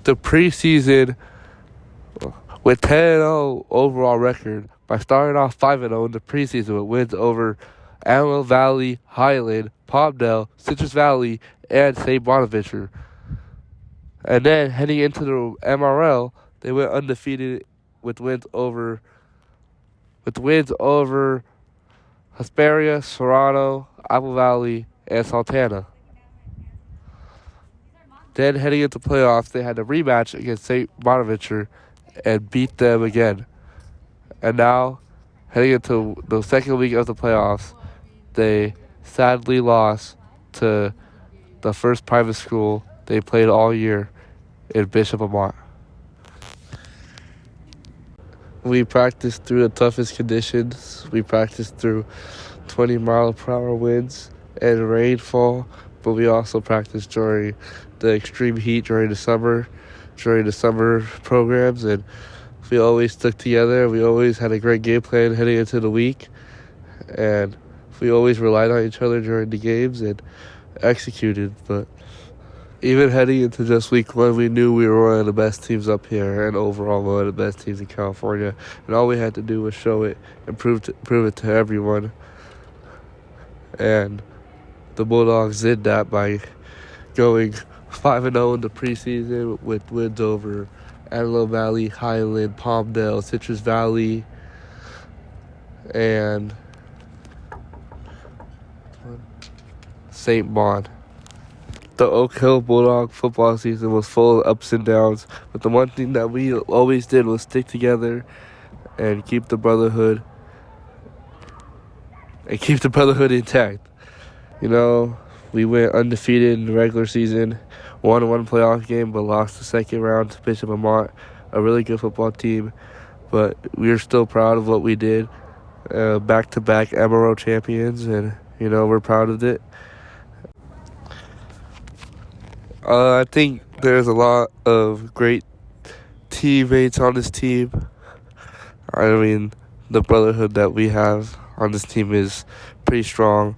the preseason with 10-0 overall record by starting off 5-0 in the preseason with wins over Antelope Valley, Highland, Palmdale, Citrus Valley, and St. Bonaventure. And then heading into the MRL, they went undefeated with wins over Hesperia, Serrano, Apple Valley, and Sultana. Then heading into playoffs, they had a rematch against St. Bonaventure and beat them again. And now, heading into the second week of the playoffs, they sadly lost to the first private school they played all year in Bishop Amat. We practiced through the toughest conditions. We practiced through 20-mile-per-hour winds and rainfall, but we also practiced during the extreme heat during the summer programs, and we always stuck together. We always had a great game plan heading into the week, and we always relied on each other during the games and executed. But even heading into just week one, we knew we were one of the best teams up here and overall one of the best teams in California. And all we had to do was show it and prove it to everyone. And the Bulldogs did that by going 5-0 in the preseason with wins over Antelope Valley, Highland, Palmdale, Citrus Valley, and St. Bon. The Oak Hill Bulldog football season was full of ups and downs, but the one thing that we always did was stick together and keep the brotherhood intact. You know, we went undefeated in the regular season, won one playoff game, but lost the second round to Bishop Amat, a really good football team. But we are still proud of what we did, back-to-back MRO champions, and, you know, we're proud of it. I think there's a lot of great teammates on this team. I mean, the brotherhood that we have on this team is pretty strong.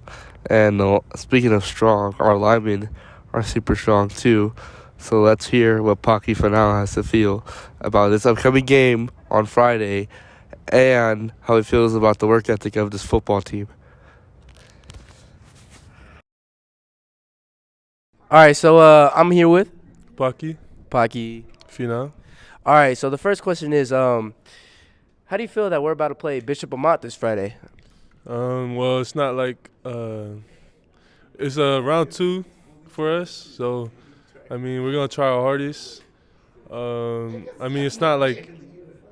And speaking of strong, our linemen are super strong too. So let's hear what Paki Fanal has to feel about this upcoming game on Friday and how he feels about the work ethic of this football team. All right, so I'm here with Paki Final. All right, so the first question is, how do you feel that we're about to play Bishop Amat this Friday? Well, it's not like it's round 2 for us, so I mean we're gonna try our hardest. I mean it's not like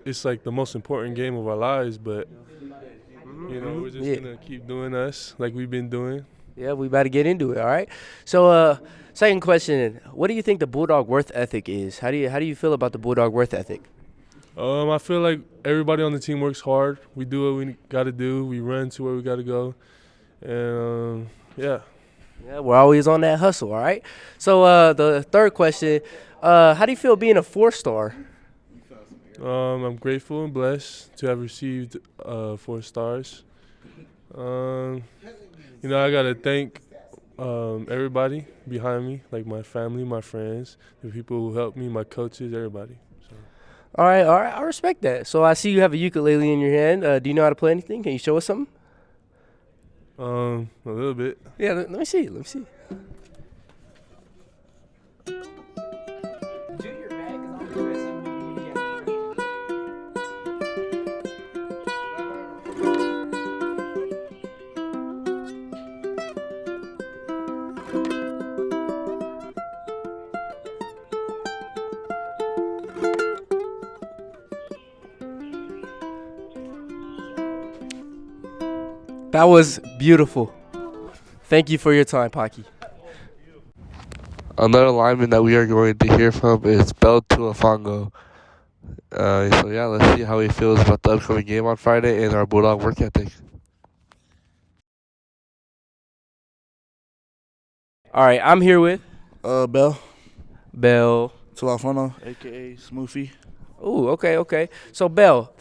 it's like the most important game of our lives, but you know we're just gonna keep doing us like we've been doing. Yeah, we about to get into it. All right. So, second question: what do you think the Bulldog worth ethic is? How do you feel about the Bulldog worth ethic? I feel like everybody on the team works hard. We do what we got to do. We run to where we got to go, and yeah. Yeah, we're always on that hustle. All right. So, the third question: how do you feel being a 4-star? I'm grateful and blessed to have received 4 stars. You know, I gotta thank everybody behind me, like my family, my friends, the people who helped me, my coaches, everybody. So. All right, I respect that. So I see you have a ukulele in your hand. Do you know how to play anything? Can you show us something? A little bit. Yeah, let me see. That was beautiful. Thank you for your time, Paki. Another lineman that we are going to hear from is Bel Tuafongo. So yeah, let's see how he feels about the upcoming game on Friday and our Bulldog work ethic. All right, I'm here with Bel Tuafongo, aka Smoofy. Ooh, okay. So Bel,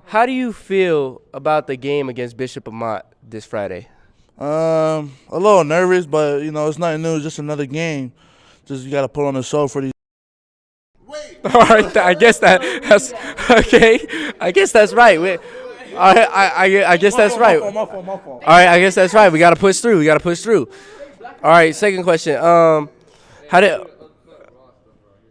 how do you feel about the game against Bishop Amat this Friday? A little nervous, but you know it's nothing new. It's just another game. Just you got to put on the show for these. Wait. All right, I guess that's okay. I guess that's right. All right, I guess that's right. All right, I guess that's right. We gotta push through. All right, second question. How did?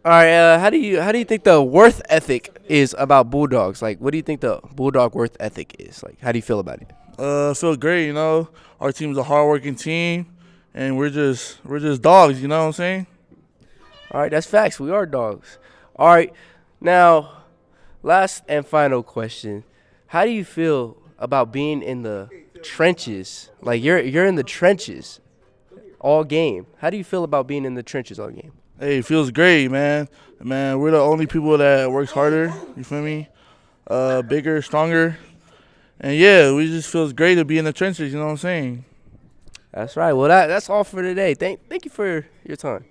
All right, how do you think the worth ethic is about Bulldogs? Like, what do you think the Bulldog worth ethic is? Like, how do you feel about it? Feel great, you know. Our team's a hardworking team, and we're just dogs, you know what I'm saying? All right, that's facts. We are dogs. All right, now, last and final question: how do you feel about being in the trenches? Like, you're in the trenches all game. How do you feel about being in the trenches all game? Hey, it feels great, man. Man, we're the only people that works harder. You feel me? Bigger, stronger, and yeah, we just feels great to be in the trenches. You know what I'm saying? That's right. Well, that's all for today. Thank you for your time.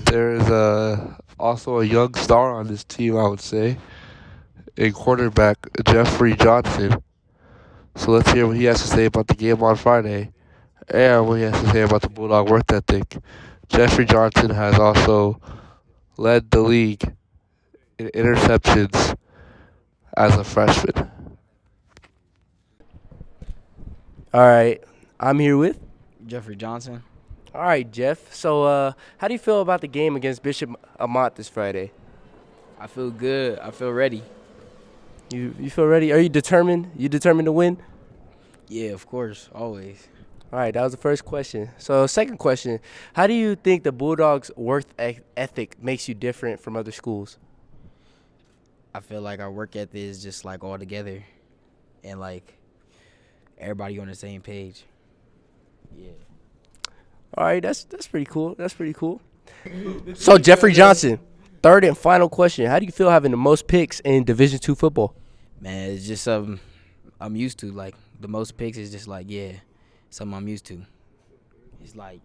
There is also a young star on this team, I would say, a quarterback, Jeffrey Johnson. So let's hear what he has to say about the game on Friday and what he has to say about the Bulldog work ethic. Jeffrey Johnson has also led the league in interceptions as a freshman. All right, I'm here with. Jeffrey Johnson. All right, Jeff. So, how do you feel about the game against Bishop Amat this Friday? I feel good. I feel ready. You feel ready? Are you determined? You determined to win? Yeah, of course, always. All right, that was the first question. So, second question: how do you think the Bulldogs' work ethic makes you different from other schools? I feel like our work ethic is just like all together, and like everybody on the same page. Yeah. All right, that's pretty cool. That's pretty cool. So, Jeffrey Johnson, third and final question: how do you feel having the most picks in Division II football? Man, it's just something I'm used to. Like the most picks is just like something I'm used to. It's like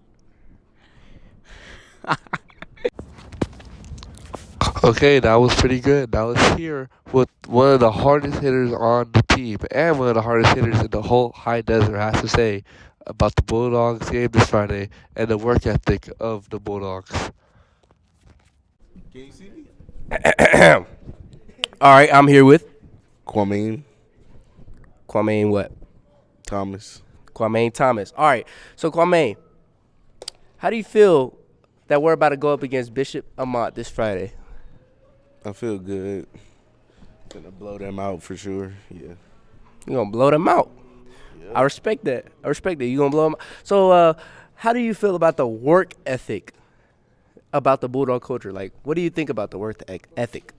Okay, that was pretty good. Now let's hear what one of the hardest hitters on the team and one of the hardest hitters in the whole high desert has to say about the Bulldogs game this Friday and the work ethic of the Bulldogs. All right, I'm here with Kwame Kwame what? Thomas. Kwame Thomas. All right, so Kwame, how do you feel that we're about to go up against Bishop Amat this Friday? I feel good. Gonna blow them out for sure. Yeah. You're going to blow them out. Yep. I respect that. You're going to blow them out. So, how do you feel about the work ethic about the Bulldog culture? Like, what do you think about the work ethic?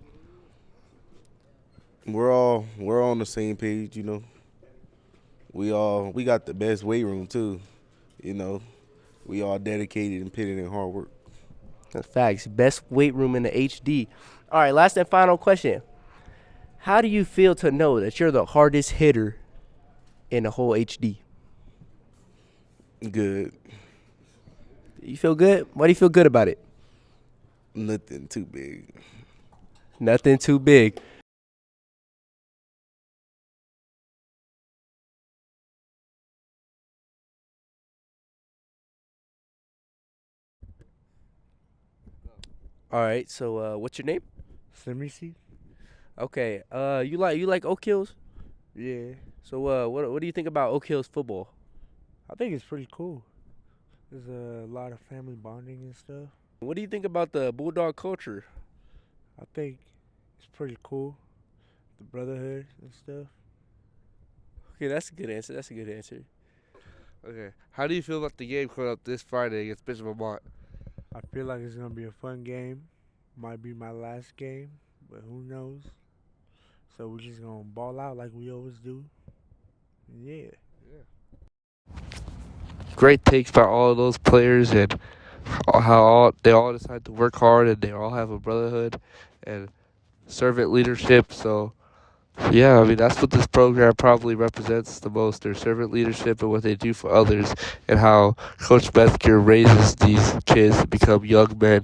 We're all on the same page, you know. We got the best weight room too, you know. We all dedicated and put in hard work. That's facts. Best weight room in the HD. All right, last and final question. How do you feel to know that you're the hardest hitter in the whole HD? Good. You feel good? Why do you feel good about it? Nothing too big. Nothing too big. All right, so what's your name? Simisi? Okay. You like Oak Hills? Yeah. So what do you think about Oak Hills football? I think it's pretty cool. There's a lot of family bonding and stuff. What do you think about the Bulldog culture? I think it's pretty cool. The brotherhood and stuff. Okay, that's a good answer. Okay, how do you feel about the game coming up this Friday against Bishop Amat? I feel like it's going to be a fun game. Might be my last game, but who knows? So we're just going to ball out like we always do. Yeah. Great takes by all of those players and how they all decide to work hard and they all have a brotherhood and servant leadership. So, yeah, I mean, that's what this program probably represents the most, their servant leadership and what they do for others and how Coach Metzger raises these kids to become young men.